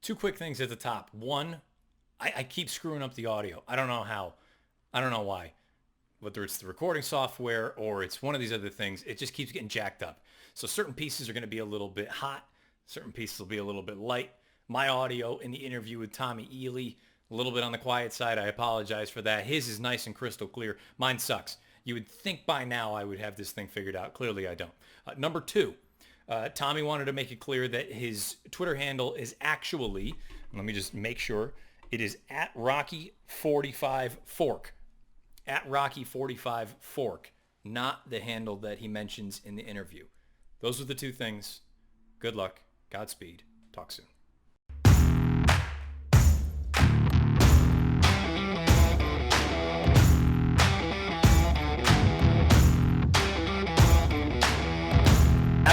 Two quick things at the top. One, I keep screwing up the audio. I don't know how. I don't know why. Whether it's the recording software or it's one of these other things, it just keeps getting jacked up. So certain pieces are going to be a little bit hot. Certain pieces will be a little bit light. My audio in the interview with Tommy Ealy, a little bit on the quiet side. I apologize for that. His is nice and crystal clear. Mine sucks. You would think by now I would have this thing figured out. Clearly I don't. Number two, Tommy wanted to make it clear that his Twitter handle is actually, let me just make sure, it is at Rocky45Fork. At Rocky45Fork, not the handle that he mentions in the interview. Those are the two things. Good luck. Godspeed. Talk soon.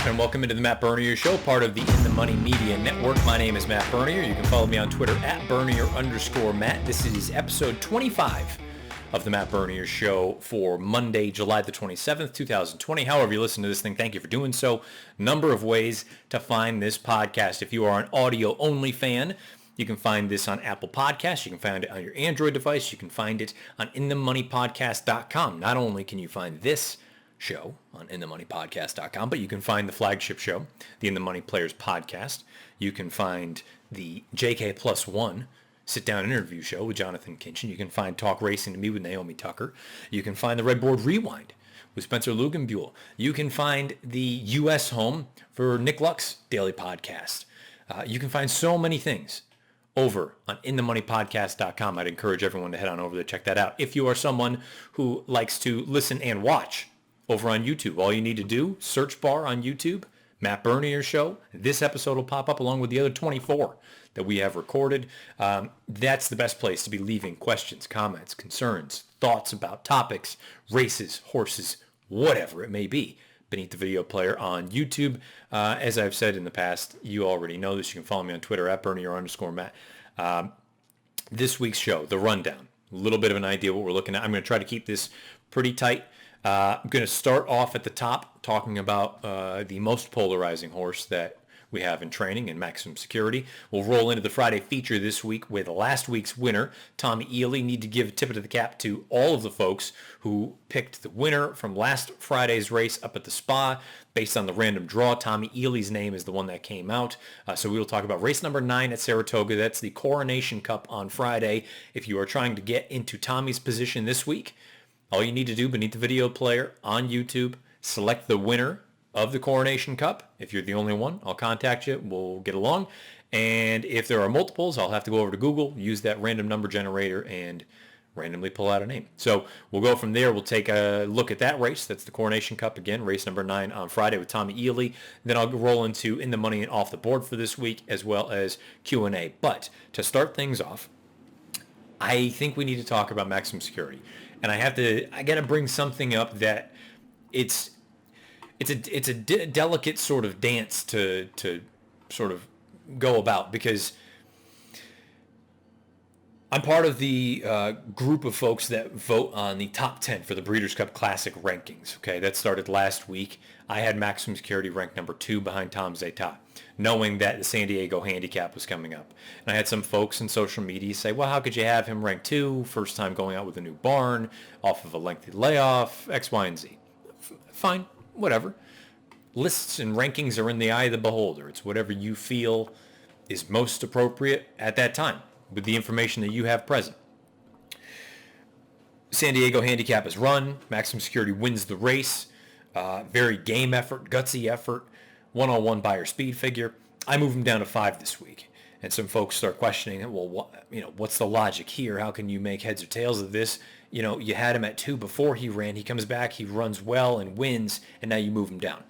And welcome into the Matt Bernier Show, part of the In the Money Media Network. My name is Matt Bernier. You can follow me on Twitter at Bernier_Matt. This is episode 25 of the Matt Bernier Show for Monday, July the 27th, 2020. However you listen to this thing, thank you for doing so. Number of ways to find this podcast. If you are an audio-only fan, you can find this on Apple Podcasts. You can find it on your Android device. You can find it on inthemoneypodcast.com. Not only can you find this show on inthemoneypodcast.com, but you can find the flagship show, the In the Money Players podcast. You can find the JK Plus One sit-down interview show with Jonathan Kinchin. You can find Talk Racing to Me with Naomi Tucker. You can find the Redboard Rewind with Spencer Lugenbuehl. You can find the U.S. home for Nick Luck's daily podcast. You can find so many things over on inthemoneypodcast.com. I'd encourage everyone to head on over there, check that out. If you are someone who likes to listen and watch over on YouTube, all you need to do, search bar on YouTube, Matt Bernier Show. This episode will pop up along with the other 24 that we have recorded. That's the best place to be leaving questions, comments, concerns, thoughts about topics, races, horses, whatever it may be, beneath the video player on YouTube. As I've said in the past, you already know this. You can follow me on Twitter at Bernier_Matt. This week's show, the rundown, a little bit of an idea what we're looking at. I'm going to try to keep this pretty tight. I'm going to start off at the top talking about the most polarizing horse that we have in training in Maximum Security. We'll roll into the Friday feature this week with last week's winner, Tommy Ealy. Need to give a tip of the cap to all of the folks who picked the winner from last Friday's race up at the Spa based on the random draw. Tommy Ealy's name is the one that came out. So we will talk about race number 9 at Saratoga. That's the Coronation Cup on Friday. If you are trying to get into Tommy's position this week, all you need to do beneath the video player on YouTube, select the winner of the Coronation Cup. If you're the only one, I'll contact you. We'll get along. And if there are multiples, I'll have to go over to Google, use that random number generator, and randomly pull out a name. So we'll go from there. We'll take a look at that race. That's the Coronation Cup again, race number 9 on Friday with Tommy Ealy. Then I'll roll into In the Money and Off the Board for this week, as well as Q&A. But to start things off, I think we need to talk about Maximum Security. And I got to bring something up that it's a delicate sort of dance to sort of go about, because I'm part of the group of folks that vote on the top 10 for the Breeders' Cup Classic rankings. Okay, that started last week. I had Maximum Security ranked number 2 behind Tom Zeta, knowing that the San Diego handicap was coming up. And I had some folks in social media say, well, how could you have him ranked 2, first time going out with a new barn, off of a lengthy layoff, X, Y, and Z. Fine, whatever. Lists and rankings are in the eye of the beholder. It's whatever you feel is most appropriate at that time with the information that you have present. San Diego handicap is run. Maximum Security wins the race. Very game effort, gutsy effort, 101 buyer speed figure. I move him down to 5 this week. And some folks start questioning, well, what's the logic here? How can you make heads or tails of this? You had him at 2 before he ran. He comes back, he runs well and wins, and now you move him down.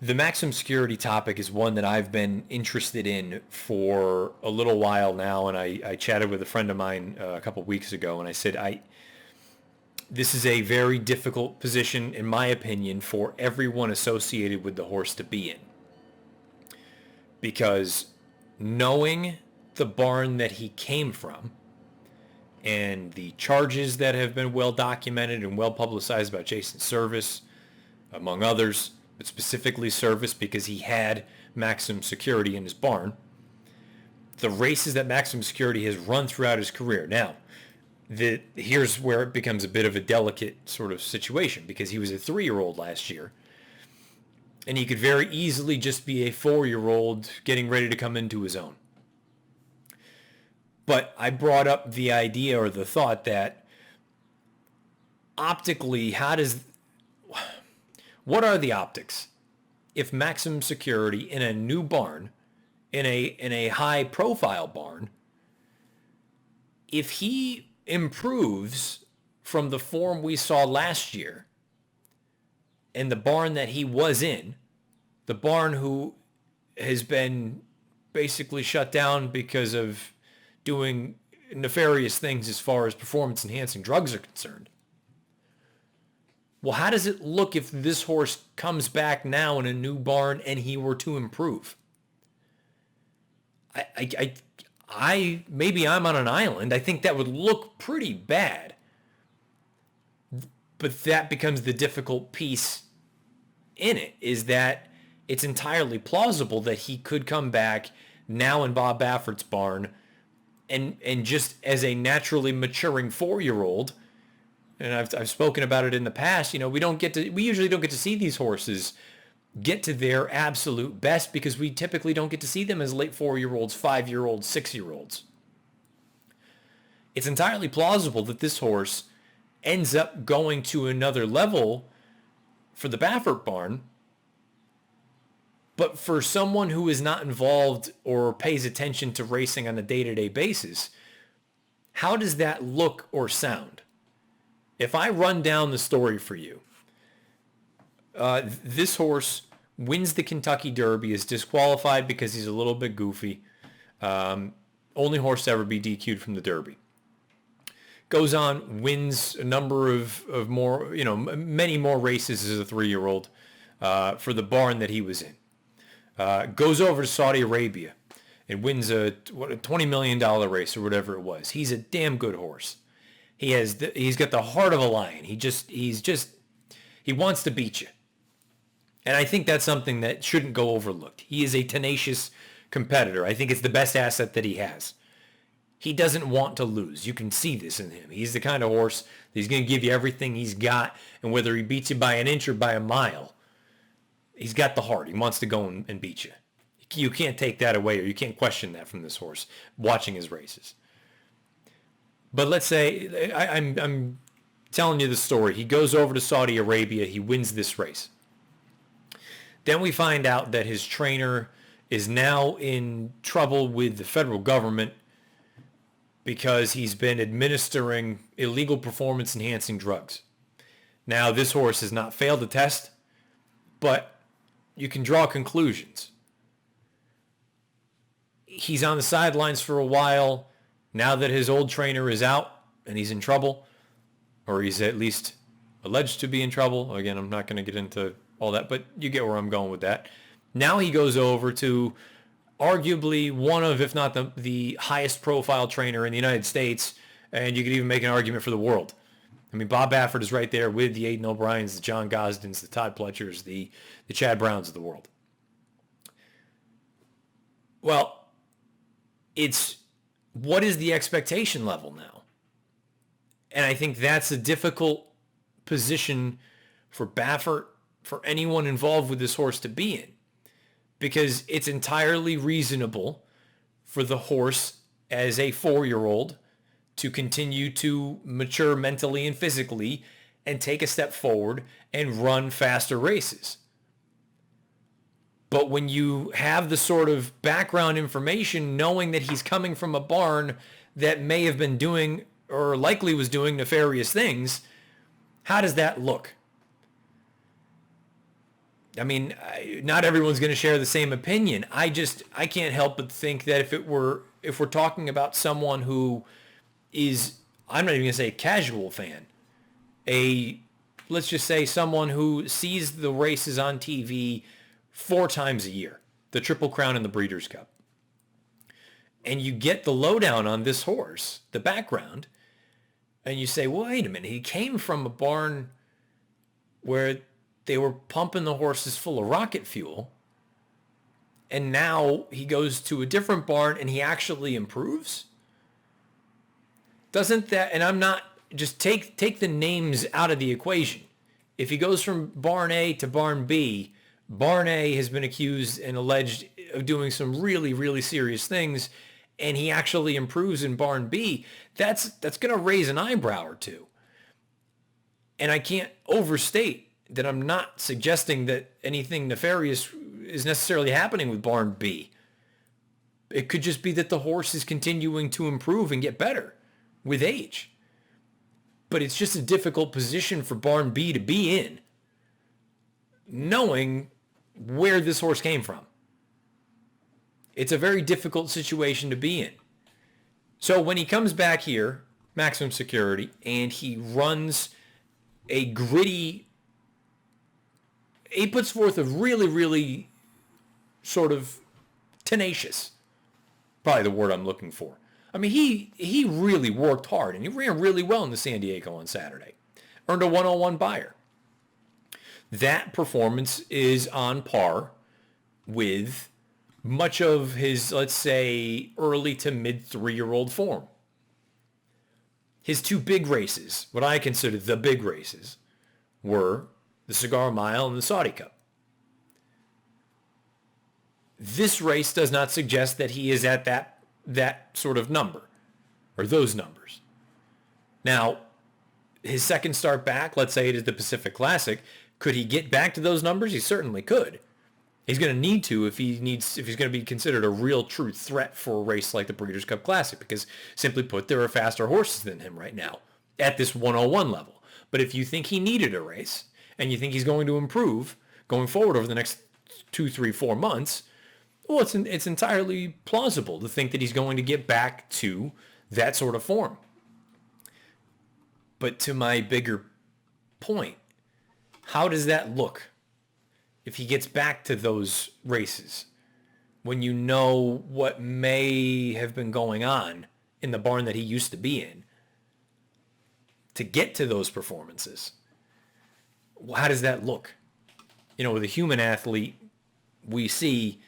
The Maximum Security topic is one that I've been interested in for a little while now, and I chatted with a friend of mine a couple weeks ago, and I said, this is a very difficult position, in my opinion, for everyone associated with the horse to be in. Because knowing the barn that he came from and the charges that have been well documented and well publicized about Jason's service, among others, but specifically service because he had Maximum Security in his barn, the races that Maximum Security has run throughout his career. Now, here's where it becomes a bit of a delicate sort of situation, because he was a 3-year-old last year, and he could very easily just be a 4-year-old getting ready to come into his own. But I brought up the idea or the thought that optically, what are the optics if Maximum Security in a new barn, in a high profile barn, if he improves from the form we saw last year in the barn that he was in, the barn who has been basically shut down because of doing nefarious things as far as performance enhancing drugs are concerned. Well, how does it look if this horse comes back now in a new barn and he were to improve? I maybe I'm on an island. I think that would look pretty bad. But that becomes the difficult piece in it, is that it's entirely plausible that he could come back now in Bob Baffert's barn and just as a naturally maturing 4-year-old. And I've spoken about it in the past. We usually don't get to see these horses get to their absolute best, because we typically don't get to see them as late 4-year-olds, 5-year-olds, 6-year-olds. It's entirely plausible that this horse ends up going to another level for the Baffert barn. But for someone who is not involved or pays attention to racing on a day-to-day basis, how does that look or sound? If I run down the story for you, this horse wins the Kentucky Derby, is disqualified because he's a little bit goofy. Only horse to ever be DQ'd from the Derby. Goes on, wins a number of more, many more races as a 3-year-old for the barn that he was in. Goes over to Saudi Arabia and wins a $20 million race or whatever it was. He's a damn good horse. He's got the heart of a lion. He wants to beat you. And I think that's something that shouldn't go overlooked. He is a tenacious competitor. I think it's the best asset that he has. He doesn't want to lose. You can see this in him. He's the kind of horse that he's going to give you everything he's got, and whether he beats you by an inch or by a mile, he's got the heart. He wants to go and beat you. You can't take that away, or you can't question that from this horse watching his races. But let's say, I'm telling you the story. He goes over to Saudi Arabia. He wins this race. Then we find out that his trainer is now in trouble with the federal government because he's been administering illegal performance-enhancing drugs. Now, this horse has not failed the test, but you can draw conclusions. He's on the sidelines for a while. Now that his old trainer is out and he's in trouble, or he's at least alleged to be in trouble. Again, I'm not going to get into all that, but you get where I'm going with that. Now he goes over to arguably one of, if not the highest profile trainer in the United States, and you could even make an argument for the world. I mean, Bob Baffert is right there with the Aidan O'Briens, the John Gosdens, the Todd Pletchers, the Chad Browns of the world. Well, what is the expectation level now? And I think that's a difficult position for Baffert, for anyone involved with this horse to be in, because it's entirely reasonable for the horse as a 4-year-old to continue to mature mentally and physically and take a step forward and run faster races. But when you have the sort of background information, knowing that he's coming from a barn that may have been doing or likely was doing nefarious things, how does that look? I mean, not everyone's going to share the same opinion. I can't help but think that if we're talking about someone who is, I'm not even going to say a casual fan, let's just say someone who sees the races on TV 4 times a year, the Triple Crown and the Breeders' Cup, and you get the lowdown on this horse, the background, and you say, well, wait a minute, he came from a barn where they were pumping the horses full of rocket fuel, and now he goes to a different barn and he actually improves? Doesn't that, and I'm not, just take the names out of the equation. If he goes from barn A to barn B, barn A has been accused and alleged of doing some really, really serious things, and he actually improves in barn B, that's going to raise an eyebrow or two. And I can't overstate that I'm not suggesting that anything nefarious is necessarily happening with barn B. It could just be that the horse is continuing to improve and get better with age. But it's just a difficult position for barn B to be in, knowing where this horse came from. It's a very difficult situation to be in. So when he comes back here, maximum security, and he runs a gritty, he puts forth a really, really sort of tenacious, probably the word I'm looking for. I mean, he really worked hard, and he ran really well in the San Diego on Saturday. Earned a 101 buyer. That performance is on par with much of his, let's say, early to mid 3-year-old form. His two big races, what I consider the big races, were the Cigar Mile and the Saudi Cup. This race does not suggest that he is at that sort of number, or those numbers. Now, his second start back, let's say it is the Pacific Classic, could he get back to those numbers? He certainly could. He's going to need to if he's going to be considered a real true threat for a race like the Breeders' Cup Classic, because simply put, there are faster horses than him right now at this 101 level. But if you think he needed a race and you think he's going to improve going forward over the next 2, 3, 4 months, well, it's entirely plausible to think that he's going to get back to that sort of form. But to my bigger point, how does that look if he gets back to those races when you know what may have been going on in the barn that he used to be in to get to those performances? Well, how does that look? You know, with a human athlete, we see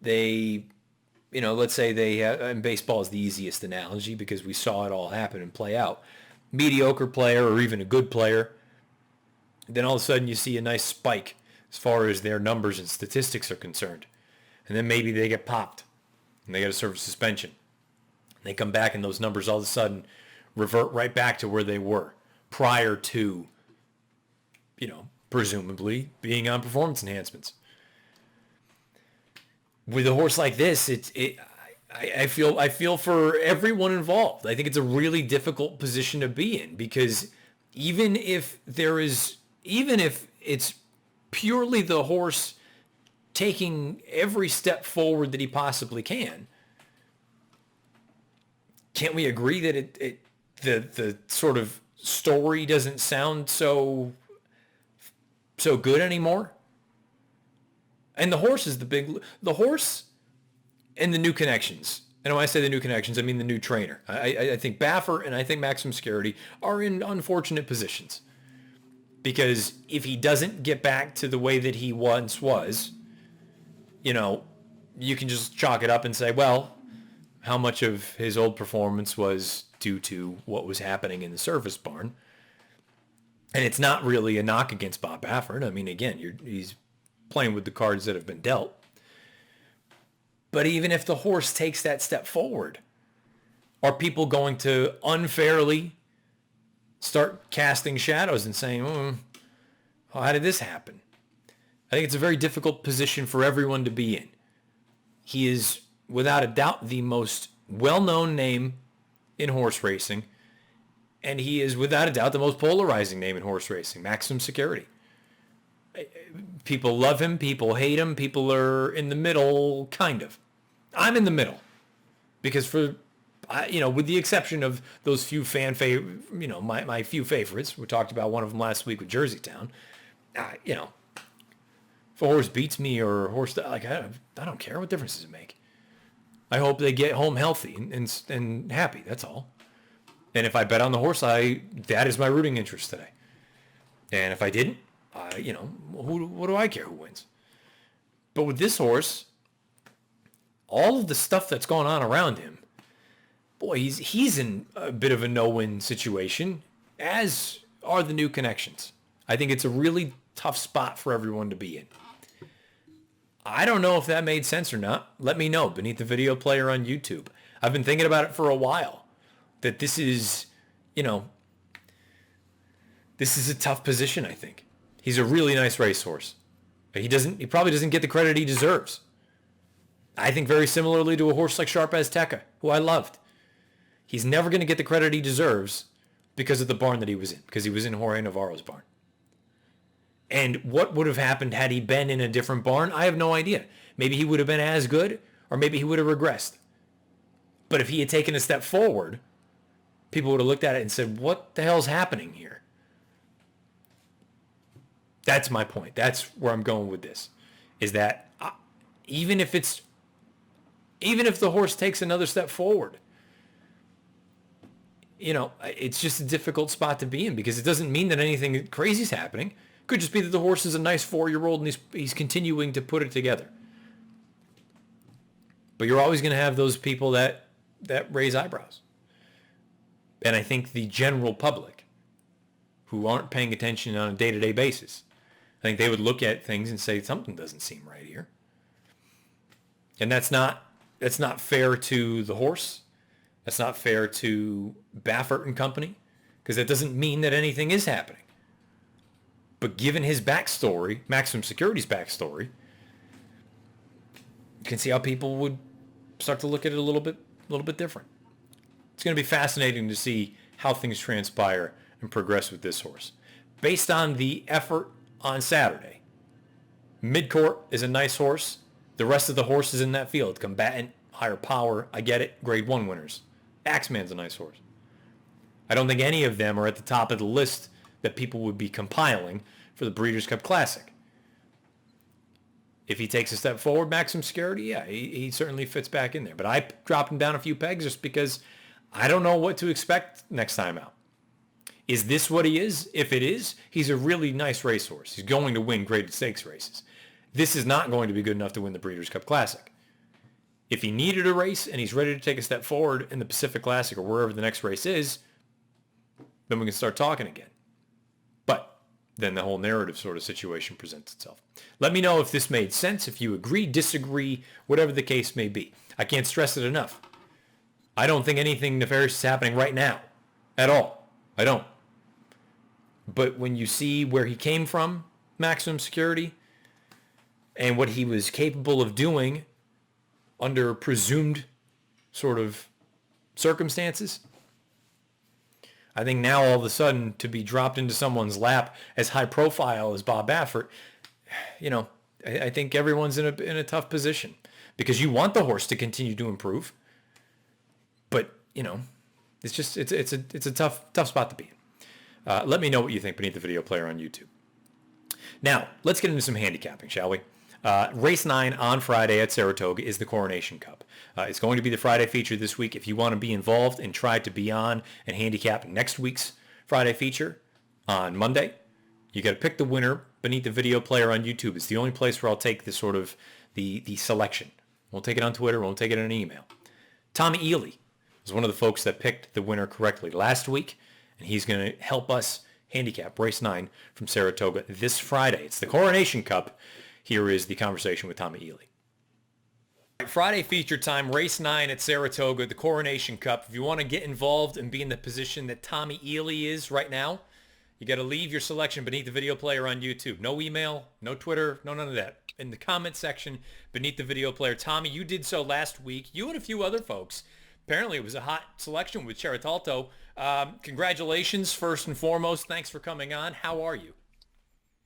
let's say and baseball is the easiest analogy because we saw it all happen and play out. Mediocre player or even a good player, then all of a sudden you see a nice spike as far as their numbers and statistics are concerned. And then maybe they get popped and they get a serve suspension. And they come back and those numbers all of a sudden revert right back to where they were prior to, presumably being on performance enhancements. With a horse like this, I feel for everyone involved. I think it's a really difficult position to be in because even if it's purely the horse taking every step forward that he possibly can, can't we agree that the sort of story doesn't sound so good anymore? And the horse is the horse and the new connections. And when I say the new connections, I mean the new trainer. I think Baffer and I think Maximum Security are in unfortunate positions. Because if he doesn't get back to the way that he once was, you can just chalk it up and say, well, how much of his old performance was due to what was happening in the service barn? And it's not really a knock against Bob Baffert. I mean, again, he's playing with the cards that have been dealt. But even if the horse takes that step forward, are people going to unfairly start casting shadows and saying, how did this happen? I think it's a very difficult position for everyone to be in. He is, without a doubt, the most well-known name in horse racing, and he is, without a doubt, the most polarizing name in horse racing, Maximum Security. People love him, people hate him, people are in the middle, kind of. I'm in the middle because with the exception of those few my few favorites, we talked about one of them last week with Jersey Town. If a horse beats me or a horse, I don't care. What difference does it make? I hope they get home healthy and happy. That's all. And if I bet on the horse, that is my rooting interest today. And if I didn't, what do I care who wins? But with this horse, all of the stuff that's going on around him, boy, he's in a bit of a no-win situation, as are the new connections. I think it's a really tough spot for everyone to be in. I don't know if that made sense or not. Let me know beneath the video player on YouTube. I've been thinking about it for a while, that this is, this is a tough position, I think. He's a really nice racehorse. He probably doesn't get the credit he deserves. I think very similarly to a horse like Sharp Azteca, who I loved. He's never going to get the credit he deserves because of the barn that he was in, because he was in Jorge Navarro's barn. And what would have happened had he been in a different barn? I have no idea. Maybe he would have been as good, or maybe he would have regressed. But if he had taken a step forward, people would have looked at it and said, what the hell's happening here? That's my point. That's where I'm going with this, is that even if the horse takes another step forward, it's just a difficult spot to be in, because it doesn't mean that anything crazy is happening. It could just be that the horse is a nice 4-year-old and he's continuing to put it together. But you're always going to have those people that raise eyebrows. And I think the general public, who aren't paying attention on a day-to-day basis, I think they would look at things and say, something doesn't seem right here. And that's not fair to the horse. That's not fair to Baffert and company, because that doesn't mean that anything is happening. But given his backstory, Maximum Security's backstory, you can see how people would start to look at it a little bit different. It's going to be fascinating to see how things transpire and progress with this horse. Based on the effort on Saturday, Midcourt is a nice horse. The rest of the horses in that field, Combatant, Higher Power, I get it, Grade 1 winners. Axeman's a nice horse. I don't think any of them are at the top of the list that people would be compiling for the Breeders' Cup Classic. If he takes a step forward, Maximum Security, yeah, he certainly fits back in there. But I dropped him down a few pegs just because I don't know what to expect next time out. Is this what he is? If it is, he's a really nice racehorse. He's going to win graded stakes races. This is not going to be good enough to win the Breeders' Cup Classic. If he needed a race and he's ready to take a step forward in the Pacific Classic or wherever the next race is, then we can start talking again. But then the whole narrative sort of situation presents itself. Let me know if this made sense, if you agree, disagree, whatever the case may be. I can't stress it enough. I don't think anything nefarious is happening right now at all. I don't. But when you see where he came from, Maximum Security, and what he was capable of doing under presumed sort of circumstances, I think now all of a sudden to be dropped into someone's lap as high profile as Bob Baffert, I think everyone's in a tough position, because you want the horse to continue to improve, but it's a tough spot to be in. Let me know what you think beneath the video player on YouTube. Now let's get into some handicapping, shall we? Race 9 on Friday at Saratoga is the Coronation Cup. It's going to be the Friday feature this week. If you want to be involved and try to be on and handicap next week's Friday feature on Monday, you got to pick the winner beneath the video player on YouTube. It's the only place where I'll take the sort of the selection. Won't take it on Twitter. Won't take it in an email. Tommy Ealy was one of the folks that picked the winner correctly last week, and he's going to help us handicap race 9 from Saratoga this Friday. It's the Coronation Cup. Here is the conversation with Tommy Ealy. Friday feature time, race 9 at Saratoga, the Coronation Cup. If you want to get involved and be in the position that Tommy Ealy is right now, you got to leave your selection beneath the video player on YouTube. No email, no Twitter, none of that. In the comment section beneath the video player. Tommy, you did so last week. You and a few other folks. Apparently it was a hot selection with Cheritalto. Congratulations, first and foremost. Thanks for coming on. How are you?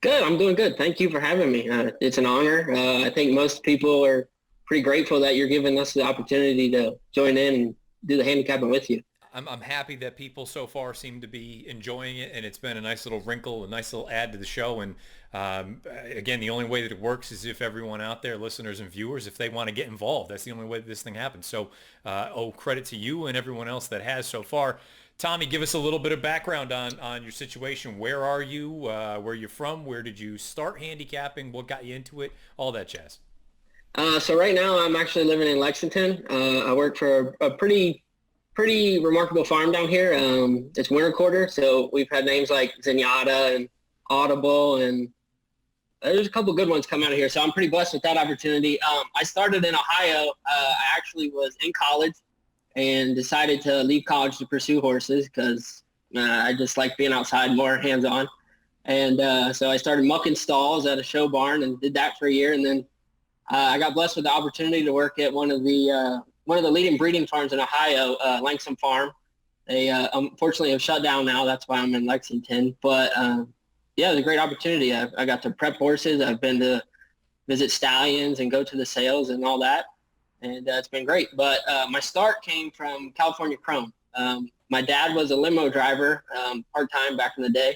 Good. I'm doing good. Thank you for having me. It's an honor. I think most people are pretty grateful that you're giving us the opportunity to join in and do the handicapping with you. I'm happy that people so far seem to be enjoying it, and it's been a nice little wrinkle, a nice little add to the show. And again, the only way that it works is if everyone out there, listeners and viewers, if they want to get involved. That's the only way that this thing happens. So credit to you and everyone else that has so far. Tommy, give us a little bit of background on your situation. Where are you? Where you're from? Where did you start handicapping? What got you into it? All that jazz. So right now I'm actually living in Lexington. I work for a pretty remarkable farm down here. It's winter quarter, so we've had names like Zenyatta and Audible, and there's a couple good ones come out of here. So I'm pretty blessed with that opportunity. I started in Ohio. I actually was in college and decided to leave college to pursue horses because I just like being outside, more hands-on. And so I started mucking stalls at a show barn and did that for a year, and then I got blessed with the opportunity to work at one of the leading breeding farms in Ohio, Langston Farm. They unfortunately have shut down now. That's why I'm in Lexington. But yeah, it was a great opportunity. I got to prep horses. I've been to visit stallions and go to the sales and all that, and it's been great. But my start came from California Chrome. My dad was a limo driver part-time back in the day,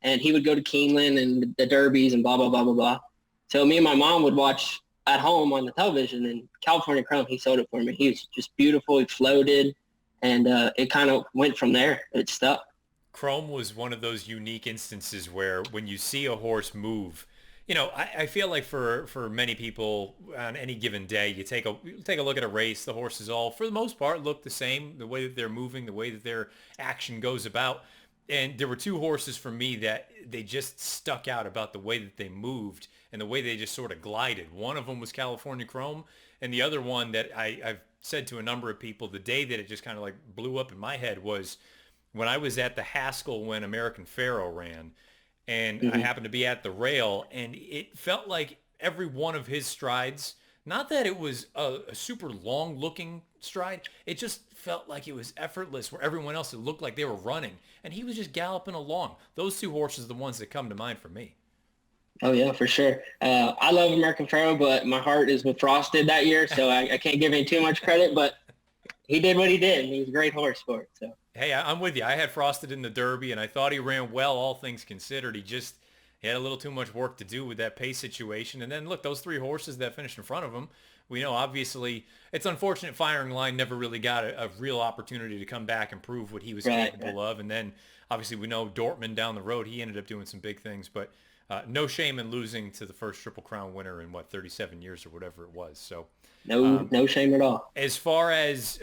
and he would go to Keeneland and the Derbies and blah, blah, blah, blah, blah. So me and my mom would watch at home on the television, and California Chrome, he sold it for me. He was just beautiful. He floated, and it kind of went from there. It stuck. Chrome was one of those unique instances where when you see a horse move, I feel like for many people on any given day, you take a look at a race, the horses all, for the most part, look the same, the way that they're moving, the way that their action goes about. And there were two horses for me that they just stuck out about the way that they moved and the way they just sort of glided. One of them was California Chrome, and the other one that I've said to a number of people, the day that it just kind of like blew up in my head was when I was at the Haskell when American Pharoah ran, and I happened to be at the rail, and it felt like every one of his strides, not that it was a super long looking stride, it just felt like it was effortless, where everyone else, it looked like they were running, and he was just galloping along. Those two horses are the ones that come to mind for me. Oh, yeah, for sure. I love American Pharoah, but my heart is with Frosted that year, so I can't give him too much credit, but he did what he did, and he's a great horse for it. So. Hey, I'm with you. I had Frosted in the Derby, and I thought he ran well, all things considered. He had a little too much work to do with that pace situation. And then, look, those three horses that finished in front of him, we know, obviously, it's unfortunate Firing Line never really got a real opportunity to come back and prove what he was capable of. And then, obviously, we know Dortmund down the road, he ended up doing some big things. But no shame in losing to the first Triple Crown winner in, 37 years or whatever it was. So no shame at all. As far as,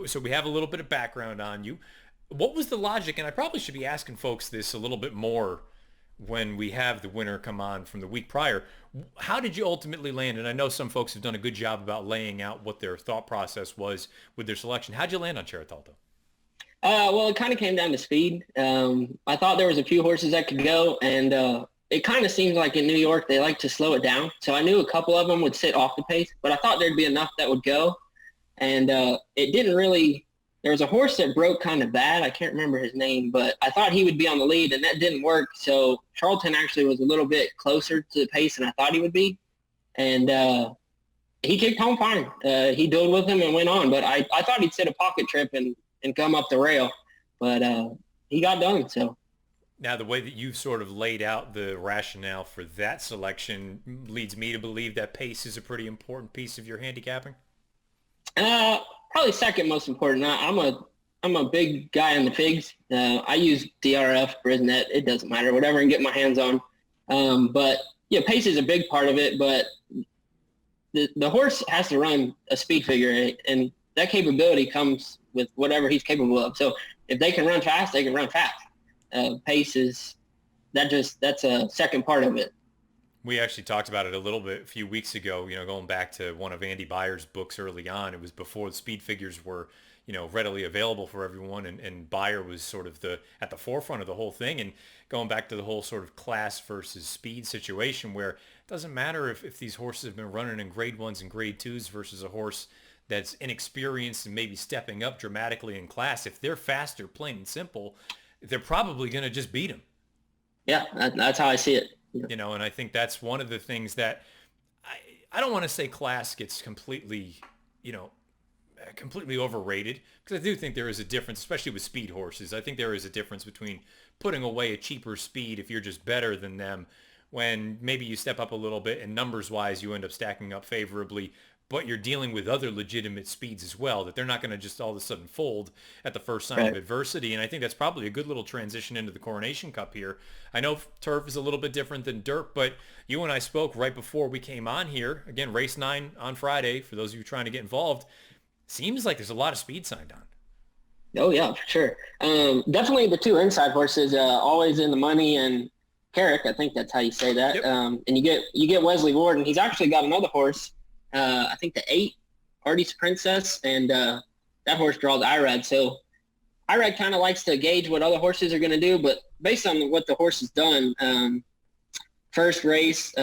so we have a little bit of background on you. What was the logic? And I probably should be asking folks this a little bit more when we have the winner come on from the week prior. How did you ultimately land? And I know some folks have done a good job about laying out what their thought process was with their selection. How'd you land on Cheritalto? Well, it kind of came down to speed. I thought there was a few horses that could go, and it kind of seems like in New York they like to slow it down. So I knew a couple of them would sit off the pace, but I thought there'd be enough that would go. And it didn't really – there was a horse that broke kind of bad. I can't remember his name, but I thought he would be on the lead, and that didn't work. So Charlton actually was a little bit closer to the pace than I thought he would be. And he kicked home fine. He dueled with him and went on. But I thought he'd sit a pocket trip and come up the rail. But he got done, so. Now, the way that you've sort of laid out the rationale for that selection leads me to believe that pace is a pretty important piece of your handicapping. Probably second most important. I'm a big guy on the pigs. I use DRF, Brisnet. It doesn't matter, whatever I can get my hands on. But yeah, pace is a big part of it. But the horse has to run a speed figure, and that capability comes with whatever he's capable of. So if they can run fast, they can run fast. Pace is that's a second part of it. We actually talked about it a little bit a few weeks ago, going back to one of Andy Byer's books early on. It was before the speed figures were, readily available for everyone. And Byer was sort of at the forefront of the whole thing. And going back to the whole sort of class versus speed situation where it doesn't matter if these horses have been running in grade ones and grade twos versus a horse that's inexperienced and maybe stepping up dramatically in class. If they're faster, plain and simple, they're probably going to just beat them. Yeah, that's how I see it. And I think that's one of the things that I don't want to say class gets completely overrated, because I do think there is a difference, especially with speed horses. I think there is a difference between putting away a cheaper speed if you're just better than them, when maybe you step up a little bit and numbers wise you end up stacking up favorably, but you're dealing with other legitimate speeds as well, that they're not going to just all of a sudden fold at the first sign of adversity. And I think that's probably a good little transition into the Coronation Cup here. I know turf is a little bit different than dirt, but you and I spoke right before we came on here. Again, race 9 on Friday, for those of you trying to get involved. Seems like there's a lot of speed signed on. Oh, yeah, for sure. Definitely the 2 inside horses, Always in the Money and Carrick. I think that's how you say that. Yep. And you get Wesley Ward, and he's actually got another horse, I think the 8, Artie's Princess, and that horse draws Irad. So Irad kind of likes to gauge what other horses are going to do, but based on what the horse has done, first race,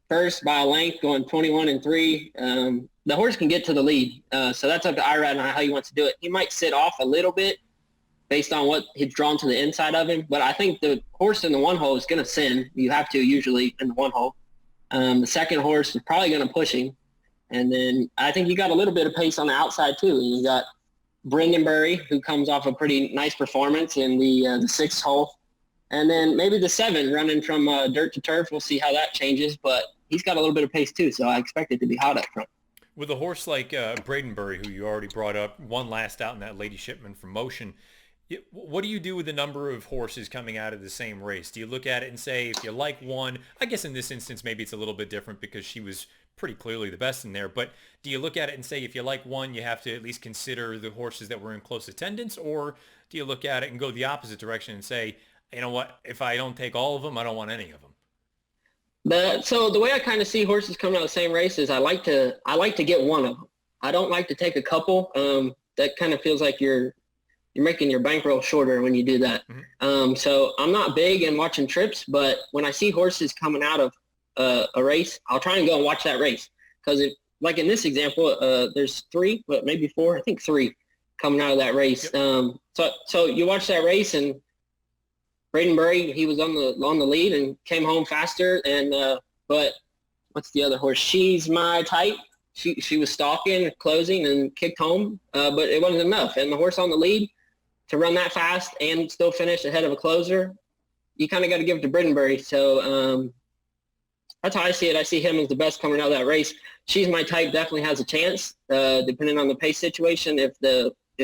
first by a length, going 21-3, the horse can get to the lead. So that's up to Irad and how he wants to do it. He might sit off a little bit based on what he's drawn to the inside of him, but I think the horse in the 1 hole is going to sin. You have to usually in the 1 hole. The second horse is probably going to push him. And then I think you got a little bit of pace on the outside too. And you got Brendanbury, who comes off a pretty nice performance in the 6th hole. And then maybe the 7 running from dirt to turf. We'll see how that changes, but he's got a little bit of pace too. So I expect it to be hot up front. With a horse like Bradenbury, who you already brought up, one last out in that Lady Shipman from Motion, what do you do with the number of horses coming out of the same race? Do you look at it and say, if you like one, I guess in this instance, maybe it's a little bit different because she was pretty clearly the best in there, but do you look at it and say, if you like one, you have to at least consider the horses that were in close attendance, or do you look at it and go the opposite direction and say, you know what, if I don't take all of them, I don't want any of them? So the way I kind of see horses coming out of the same race is I like to get one of them. I don't like to take a couple. That kind of feels like you're making your bankroll shorter when you do that. Mm-hmm. So I'm not big in watching trips, but when I see horses coming out of a race, I'll try and go and watch that race. Because like in this example, there's 3, but maybe 4, I think 3 coming out of that race. Yep. So you watch that race, and Bradenbury, he was on the lead and came home faster. And but what's the other horse? She's My Type. She was stalking, closing, and kicked home, but it wasn't enough. And the horse on the lead, to run that fast and still finish ahead of a closer, you kind of got to give it to Bradenbury. So that's how I see it. I see him as the best coming out of that race. She's My Type definitely has a chance, depending on the pace situation, if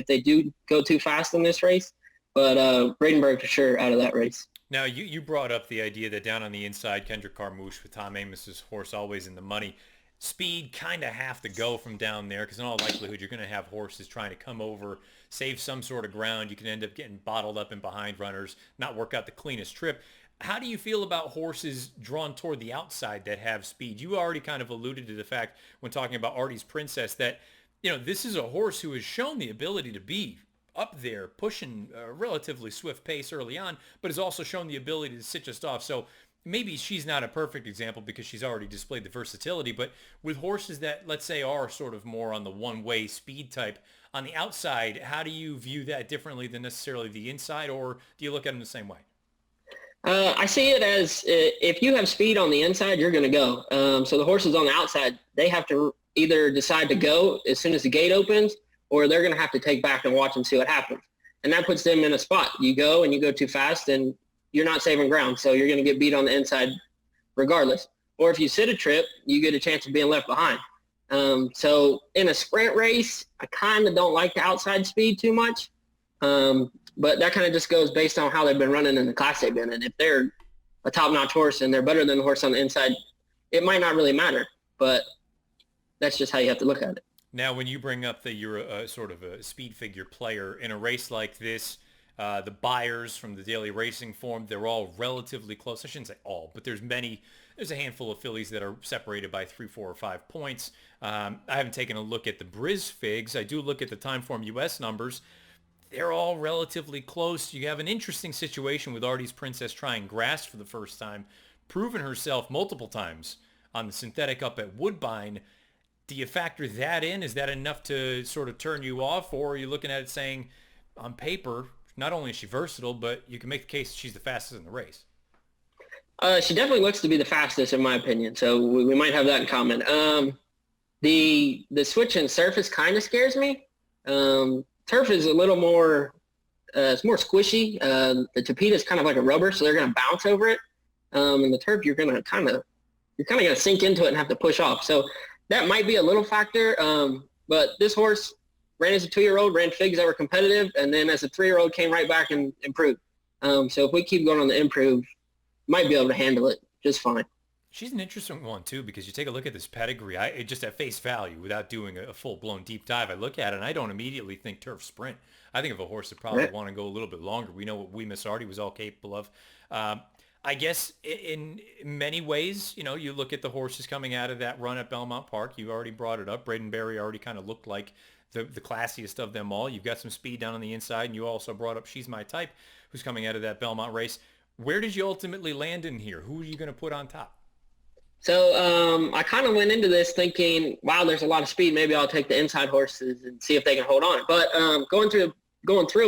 they do go too fast in this race. But Bradenbury for sure out of that race. Now, you brought up the idea that down on the inside, Kendrick Carmouche with Tom Amos's horse Always in the Money, speed kind of have to go from down there, because in all likelihood you're going to have horses trying to come over, save some sort of ground. You can end up getting bottled up in behind runners, not work out the cleanest trip. How do you feel about horses drawn toward the outside that have speed? You already kind of alluded to the fact when talking about Artie's Princess that, this is a horse who has shown the ability to be up there pushing a relatively swift pace early on, but has also shown the ability to sit just off. So maybe she's not a perfect example because she's already displayed the versatility, but with horses that, let's say, are sort of more on the one-way speed type, on the outside, how do you view that differently than necessarily the inside, or do you look at them the same way? I see it as if you have speed on the inside, you're going to go. So the horses on the outside, they have to either decide to go as soon as the gate opens, or they're going to have to take back and watch and see what happens. And that puts them in a spot. You go and you go too fast, and you're not saving ground, so you're going to get beat on the inside regardless. Or if you sit a trip, you get a chance of being left behind. So in a sprint race, I kind of don't like the outside speed too much, but that kind of just goes based on how they've been running in the class they've been in. If they're a top-notch horse and they're better than the horse on the inside, it might not really matter, but that's just how you have to look at it. Now, when you bring up that you're a sort of a speed figure player in a race like this, the buyers from the Daily Racing Form, they're all relatively close. I shouldn't say all, but there's a handful of fillies that are separated by 3, 4, or 5 points. I haven't taken a look at the Briz figs. I do look at the Timeform US numbers. They're all relatively close. You have an interesting situation with Artie's Princess trying grass for the first time, proven herself multiple times on the synthetic up at Woodbine. Do you factor that in? Is that enough to sort of turn you off, or are you looking at it saying, on paper, not only is she versatile, but you can make the case she's the fastest in the race? She definitely looks to be the fastest, in my opinion, so we might have that in common. The switch in surface kind of scares me. Turf is a little more, it's more squishy. The tapeta is kind of like a rubber, so they're going to bounce over it. And the turf, you're kind of going to sink into it and have to push off. So that might be a little factor. But this horse ran as a 2-year-old, ran figs that were competitive, and then as a 3-year-old came right back and improved. So if we keep going on the improve, might be able to handle it just fine. She's an interesting one too, because you take a look at this pedigree. Just at face value, without doing a full-blown deep dive, I look at it and I don't immediately think turf sprint. I think of a horse that probably Right. want to go a little bit longer. We know what We Miss Artie was all capable of. I guess in many ways, you look at the horses coming out of that run at Belmont Park. You already brought it up. Braden Berry already kind of looked like the classiest of them all. You've got some speed down on the inside, and you also brought up She's My Type, who's coming out of that Belmont race. Where did you ultimately land in here? Who are you going to put on top? So I kind of went into this thinking, wow, there's a lot of speed. Maybe I'll take the inside horses and see if they can hold on. But going through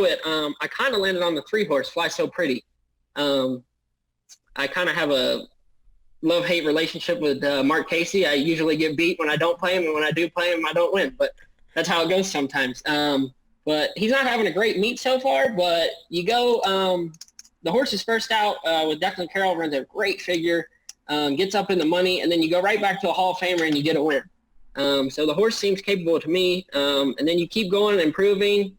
it, I kind of landed on the 3-horse, Fly So Pretty. I kind of have a love-hate relationship with Mark Casey. I usually get beat when I don't play him, and when I do play him, I don't win. But that's how it goes sometimes. But he's not having a great meet so far. But you go, the horse is first out with Declan Carroll, runs a great figure, gets up in the money, and then you go right back to a Hall of Famer and you get a win. So the horse seems capable to me. And then you keep going and improving.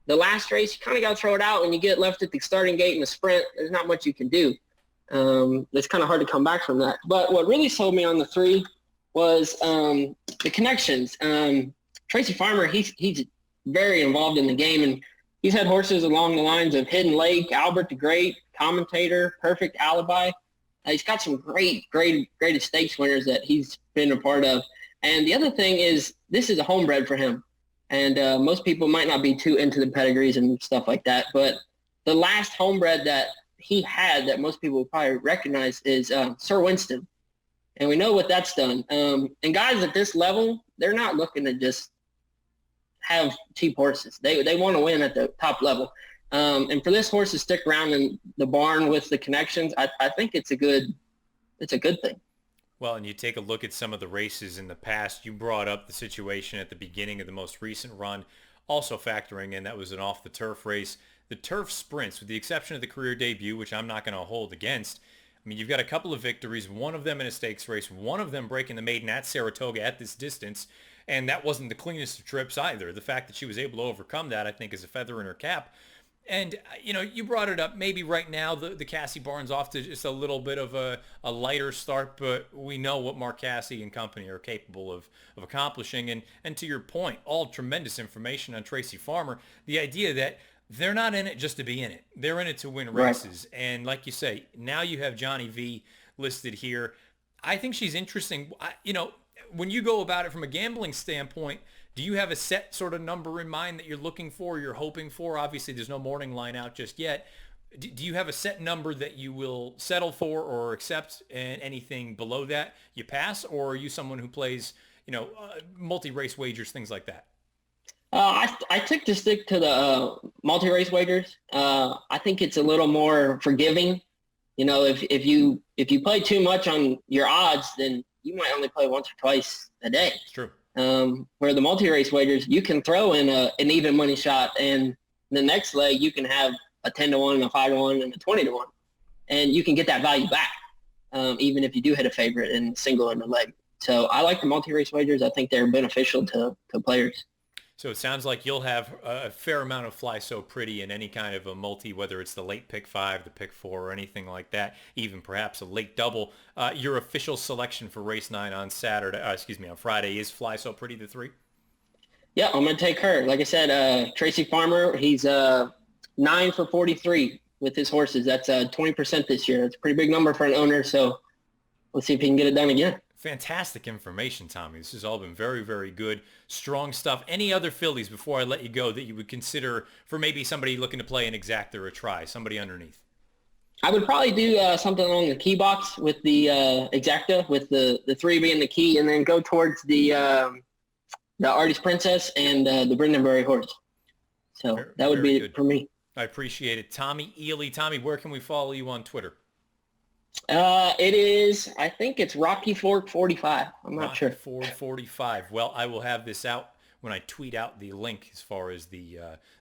The last race, you kind of got to throw it out when you get left at the starting gate in the sprint. There's not much you can do. It's kind of hard to come back from that. But what really sold me on the 3 was the connections. Tracy Farmer, he's very involved in the game, and he's had horses along the lines of Hidden Lake, Albert the Great, Commentator, Perfect Alibi. He's got some great stakes winners that he's been a part of. And the other thing is this is a homebred for him. And most people might not be too into the pedigrees and stuff like that. But the last homebred that he had that most people would probably recognize is Sir Winston. And we know what that's done. And guys at this level, they're not looking to just have cheap horses. They want to win at the top level. And for this horse to stick around in the barn with the connections, I think it's a good thing. Well, and you take a look at some of the races in the past. You brought up the situation at the beginning of the most recent run, also factoring in that was an off-the-turf race. The turf sprints, with the exception of the career debut, which I'm not going to hold against, I mean, you've got a couple of victories, one of them in a stakes race, one of them breaking the maiden at Saratoga at this distance, and that wasn't the cleanest of trips either. The fact that she was able to overcome that, I think, is a feather in her cap. And, you brought it up. Maybe right now the Cassie Barnes off to just a little bit of a lighter start, but we know what Mark Cassie and company are capable of accomplishing. And to your point, all tremendous information on Tracy Farmer, the idea that they're not in it just to be in it. They're in it to win races. Right. And like you say, now you have Johnny V listed here. I think she's interesting. When you go about it from a gambling standpoint, do you have a set sort of number in mind that you're looking for, you're hoping for? Obviously, there's no morning line out just yet. Do you have a set number that you will settle for or accept, and anything below that you pass? Or are you someone who plays, multi-race wagers, things like that? I took to stick to the multi-race wagers. I think it's a little more forgiving. If you play too much on your odds, then you might only play once or twice a day. It's true. Where the multi-race wagers, you can throw in an even money shot, and the next leg you can have a 10-1, a 5-1, and a 20-1, and you can get that value back, even if you do hit a favorite and single in the leg. So I like the multi-race wagers. I think they're beneficial to players. So it sounds like you'll have a fair amount of Fly So Pretty in any kind of a multi, whether it's the late pick 5, the pick 4, or anything like that, even perhaps a late double. Your official selection for race 9 on on Friday is Fly So Pretty the 3? Yeah, I'm going to take her. Like I said, Tracy Farmer, he's 9 for 43 with his horses. That's 20% this year. It's a pretty big number for an owner, so we'll see if he can get it done again. Fantastic information, Tommy. This has all been very, very good, strong stuff. Any other fillies before I let you go that you would consider for maybe somebody looking to play an exacta or a try, somebody underneath? I would probably do something along the key box with the exacta, with the 3 being the key, and then go towards the Artie's Princess and the Brendanbury horse. So that would be it for me. I appreciate it. Tommy Ealy. Tommy, where can we follow you on Twitter? It is, I think it's Rocky Ford 45. I'm not sure. Ford 45. Well, I will have this out when I tweet out the link as far as the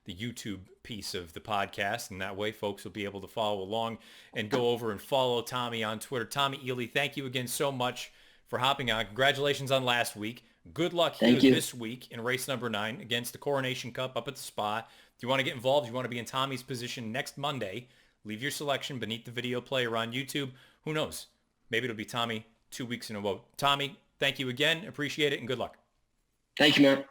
YouTube piece of the podcast, and that way folks will be able to follow along and go over and follow Tommy on Twitter. Tommy Ealy, thank you again so much for hopping on. Congratulations on last week. Good luck here Thank you. this week in race number 9 against the Coronation Cup up at the Spa. If you want to get involved, you want to be in Tommy's position next Monday, leave your selection beneath the video player on YouTube. Who knows? Maybe it'll be Tommy 2 weeks in a row. Tommy, thank you again. Appreciate it, and good luck. Thank you, Matt.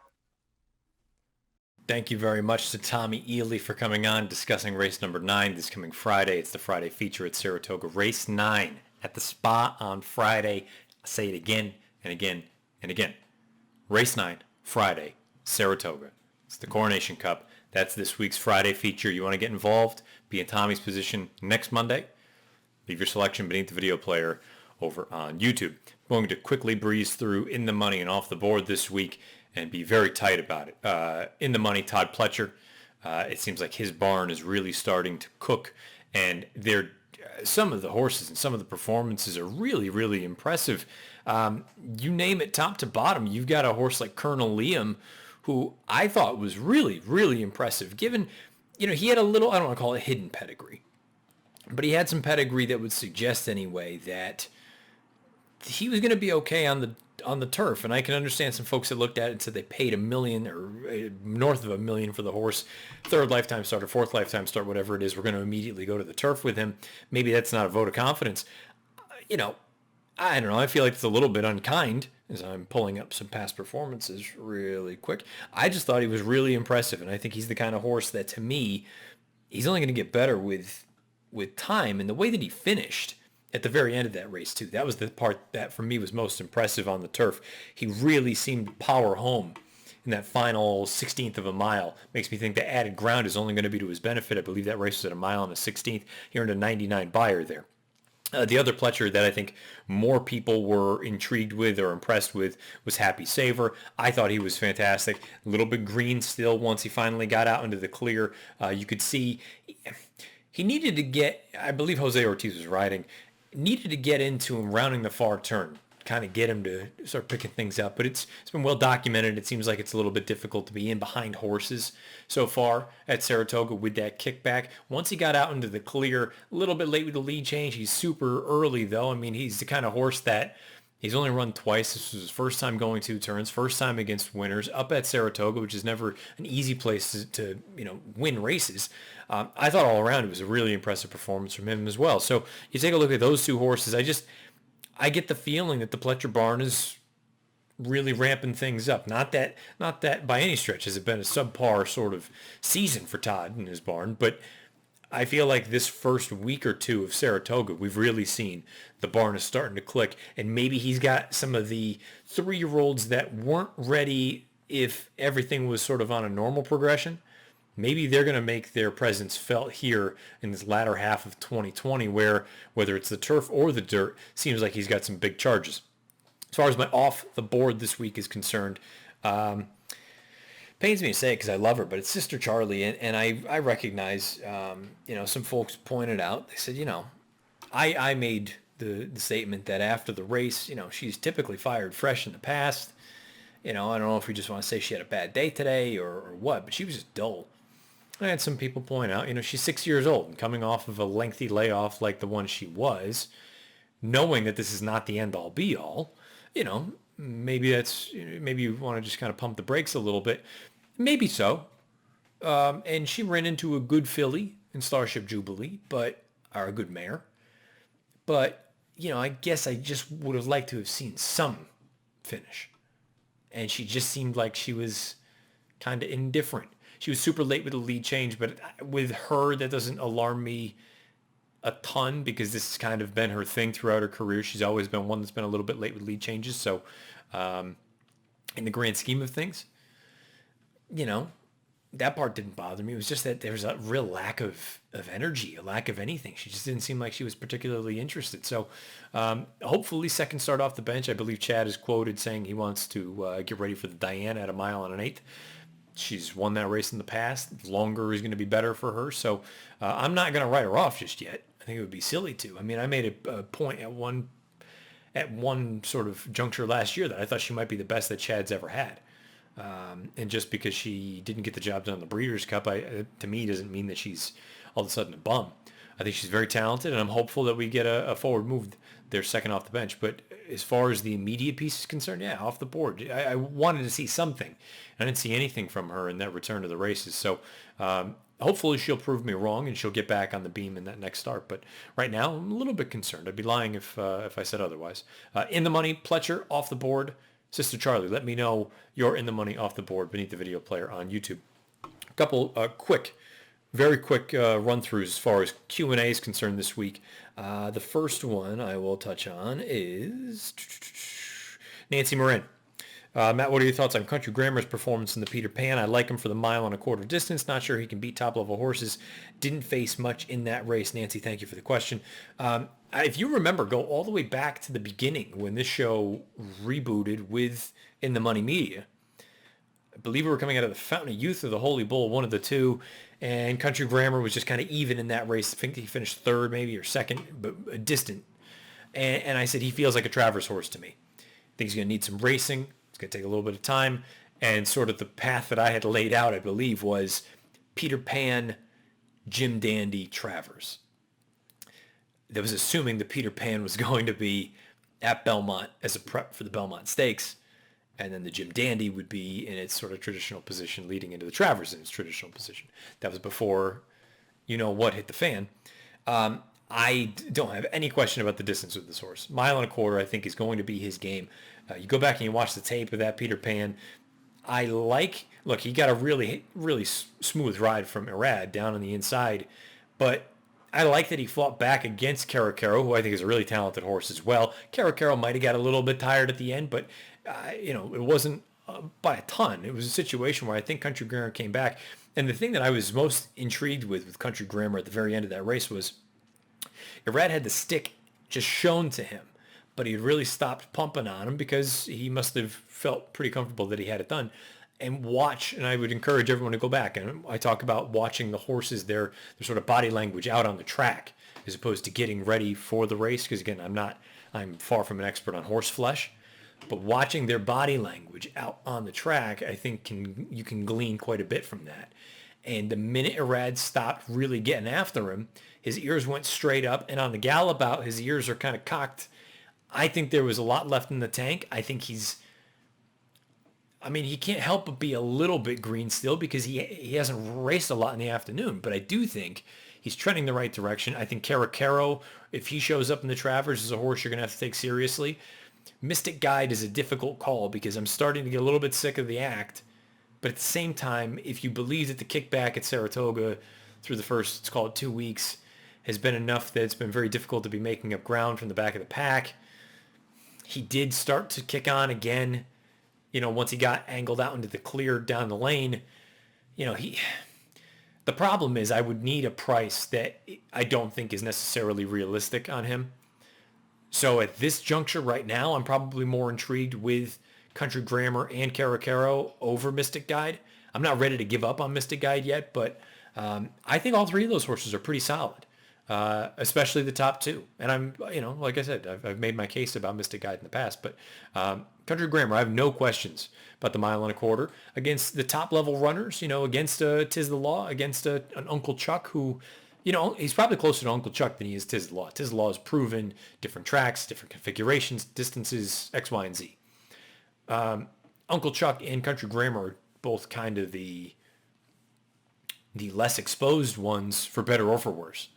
Thank you very much to Tommy Ealy for coming on, discussing race number 9 this coming Friday. It's the Friday feature at Saratoga. Race 9 at the Spa on Friday. I'll say it again and again and again. Race 9, Friday, Saratoga. It's the Coronation Cup. That's this week's Friday feature. You want to get involved? Be in Tommy's position next Monday? Leave your selection beneath the video player over on YouTube. I'm going to quickly breeze through In the Money and Off the Board this week and be very tight about it. In the Money, Todd Pletcher. It seems like his barn is really starting to cook, and some of the horses and some of the performances are really, really impressive. You name it, top to bottom. You've got a horse like Colonel Liam, who I thought was really, really impressive, given, he had a little, I don't want to call it hidden pedigree, but he had some pedigree that would suggest anyway that he was going to be okay on the turf. And I can understand some folks that looked at it and said they paid $1 million or north of $1 million for the horse, third lifetime start or fourth lifetime start, whatever it is. We're going to immediately go to the turf with him. Maybe that's not a vote of confidence. I don't know. I feel like it's a little bit unkind as I'm pulling up some past performances really quick. I just thought he was really impressive. And I think he's the kind of horse that, to me, he's only going to get better with time. And the way that he finished at the very end of that race too, that was the part that for me was most impressive on the turf. He really seemed to power home in that final 16th of a mile. Makes me think the added ground is only going to be to his benefit. I believe that race was at a mile and a 16th. He earned a 99 buyer there. The other Pletcher that I think more people were intrigued with or impressed with was Happy Saver. I thought he was fantastic. A little bit green still once he finally got out into the clear. You could see he needed to get, I believe Jose Ortiz was riding, needed to get into him rounding the far turn, kind of get him to start picking things up. But it's been well documented. It seems like it's a little bit difficult to be in behind horses so far at Saratoga with that kickback. Once he got out into the clear, a little bit late with the lead change. He's super early though. I mean, he's the kind of horse that he's only run twice. This was his first time going 2 turns, first time against winners up at Saratoga, which is never an easy place to win races. I thought all around it was a really impressive performance from him as well. So you take a look at those 2 horses. I get the feeling that the Pletcher barn is really ramping things up. Not that by any stretch has it been a subpar sort of season for Todd in his barn, but I feel like this first week or 2 of Saratoga, we've really seen the barn is starting to click, and maybe he's got some of the 3-year-olds that weren't ready if everything was sort of on a normal progression. Maybe they're going to make their presence felt here in this latter half of 2020 where, whether it's the turf or the dirt, seems like he's got some big charges. As far as my off the board this week is concerned, pains me to say it because I love her, but it's Sister Charlie, and I recognize, some folks pointed out, they said, I made the statement that after the race, she's typically fired fresh in the past. I don't know if we just want to say she had a bad day today or what, but she was just dull. I had some people point out, she's 6 years old and coming off of a lengthy layoff like the one she was, knowing that this is not the end-all be-all, maybe you want to just kind of pump the brakes a little bit. Maybe so. And she ran into a good filly in Starship Jubilee, or a good mare. But, I guess I just would have liked to have seen some finish. And she just seemed like she was kind of indifferent. She was super late with the lead change, but with her, that doesn't alarm me a ton because this has kind of been her thing throughout her career. She's always been one that's been a little bit late with lead changes. So in the grand scheme of things, that part didn't bother me. It was just that there was a real lack of energy, a lack of anything. She just didn't seem like she was particularly interested. So hopefully second start off the bench. I believe Chad is quoted saying he wants to get ready for the Diana at a mile and an 1/8. She's won that race in the past. Longer is going to be better for her. So I'm not going to write her off just yet. I think it would be silly to. I mean, I made a point at one sort of juncture last year that I thought she might be the best that Chad's ever had. And just because she didn't get the job done in the Breeders' Cup, to me, doesn't mean that she's all of a sudden a bum. I think she's very talented, and I'm hopeful that we get a forward move there second off the bench. But as far as the immediate piece is concerned, yeah, off the board. I wanted to see something. I didn't see anything from her in that return to the races. So hopefully she'll prove me wrong and she'll get back on the beam in that next start. But right now, I'm a little bit concerned. I'd be lying if I said otherwise. In the money, Pletcher off the board. Sister Charlie, let me know you're in the money off the board beneath the video player on YouTube. A couple very quick run-throughs as far as Q&A is concerned this week. The first one I will touch on is Nancy Marin. Matt, what are your thoughts on Country Grammar's performance in the Peter Pan? I like him for the mile and a quarter distance. Not sure he can beat top-level horses. Didn't face much in that race. Nancy, thank you for the question. If you remember, go all the way back to the beginning when this show rebooted with In the Money Media. I believe we were coming out of the Fountain of Youth or the Holy Bull, one of the two, and Country Grammar was just kind of even in that race. I think he finished third maybe or second, but distant. And I said he feels like a Travers horse to me. I think he's going to need some racing. It's going to take a little bit of time. And sort of the path that I had laid out, I believe, was Peter Pan, Jim Dandy, Travers. That was assuming that Peter Pan was going to be at Belmont as a prep for the Belmont Stakes. And then the Jim Dandy would be in its sort of traditional position leading into the Travers in its traditional position. That was before what hit the fan. I don't have any question about the distance with this horse. Mile and a quarter, I think, is going to be his game. You go back and you watch the tape of that Peter Pan. Look, he got a really, really smooth ride from Irad down on the inside. But I like that he fought back against Caracaro, who I think is a really talented horse as well. Caracaro might have got a little bit tired at the end, but it wasn't by a ton. It was a situation where I think Country Grammar came back. And the thing that I was most intrigued with Country Grammar at the very end of that race was Irad had the stick just shown to him, but he had really stopped pumping on him because he must have felt pretty comfortable that he had it done. And I would encourage everyone to go back. And I talk about watching the horses, their sort of body language out on the track as opposed to getting ready for the race. Because again, I'm far from an expert on horse flesh, but watching their body language out on the track, I think you can glean quite a bit from that. And the minute Irad stopped really getting after him, his ears went straight up, and on the gallop out, his ears are kind of cocked. I think there was a lot left in the tank. I think he can't help but be a little bit green still because he hasn't raced a lot in the afternoon. But I do think he's trending the right direction. I think Caracaro, if he shows up in the Travers, is a horse you're going to have to take seriously. Mystic Guide is a difficult call because I'm starting to get a little bit sick of the act. But at the same time, if you believe that the kickback at Saratoga through the first, let's call it 2 weeks, has been enough that it's been very difficult to be making up ground from the back of the pack, he did start to kick on again. Once he got angled out into the clear down the lane, the problem is I would need a price that I don't think is necessarily realistic on him. So at this juncture right now, I'm probably more intrigued with Country Grammar and Caracaro over Mystic Guide. I'm not ready to give up on Mystic Guide yet, but I think all three of those horses are pretty solid, especially the top two. And I'm, like I said, I've made my case about Mystic Guide in the past, but Country Grammar, I have no questions about the mile and a quarter against the top level runners, against Tiz the Law, against an Uncle Chuck who, he's probably closer to Uncle Chuck than he is Tiz the Law. Tiz the Law has proven different tracks, different configurations, distances, X, Y, and Z. Uncle Chuck and Country Grammar are both kind of the less exposed ones, for better or for worse.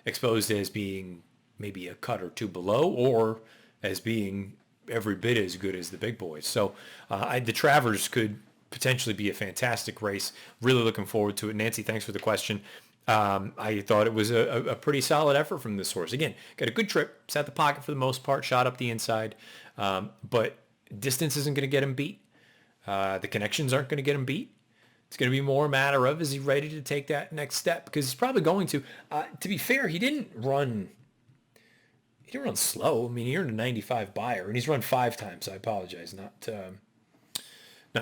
Exposed as being maybe a cut or two below, or as being every bit as good as the big boys. So the Travers could potentially be a fantastic race. Really looking forward to it. Nancy, thanks for the question. I thought it was a pretty solid effort from this horse. Again, got a good trip, sat the pocket for the most part, shot up the inside, but distance isn't going to get him beat. The connections aren't going to get him beat. It's going to be more a matter of, is he ready to take that next step? Because he's probably going to. To be fair, he didn't run slow. I mean, he earned a 95 buyer, and he's run 5 times. I apologize, not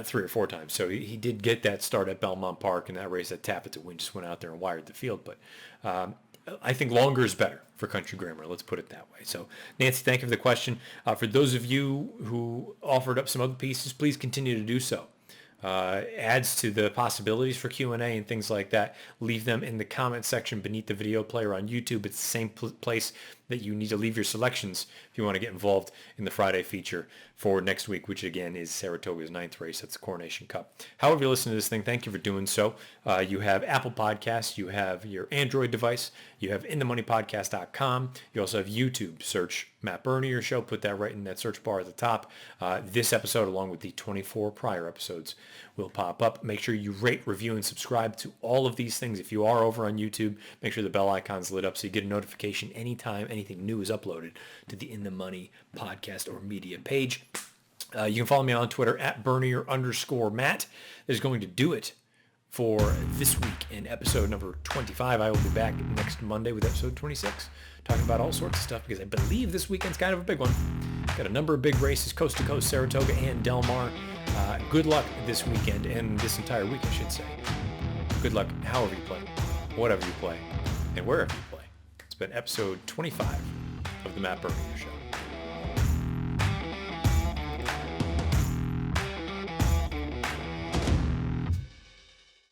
3 or 4 times. So he did get that start at Belmont Park in that race that Tappet to Win just went out there and wired the field. But I think longer is better for Country Grammar. Let's put it that way. So Nancy, thank you for the question. For those of you who offered up some other pieces, please continue to do so. Adds to the possibilities for Q&A and things like that. Leave them in the comment section beneath the video player on YouTube. It's the same place that you need to leave your selections if you want to get involved in the Friday feature for next week, which again is Saratoga's 9th race. That's the Coronation Cup. However you listen to this thing, thank you for doing so. You have Apple Podcasts, you have your Android device, you have inthemoneypodcast.com. You also have YouTube. Search Matt Bernier Show, put that right in that search bar at the top. This episode, along with the 24 prior episodes, will pop up. Make sure you rate, review, and subscribe to all of these things. If you are over on YouTube, make sure the bell icon's lit up so you get a notification anytime anything new is uploaded to the In the Money podcast or media page. You can follow me on Twitter at Bernier_Matt. That is going to do it for this week in episode number 25. I will be back next Monday with episode 26, talking about all sorts of stuff because I believe this weekend's kind of a big one. Got a number of big races, coast to coast, Saratoga and Del Mar. Good luck this weekend and this entire week, I should say. Good luck however you play, whatever you play, and wherever you play. It's been episode 25 of the Matt Bernier Show.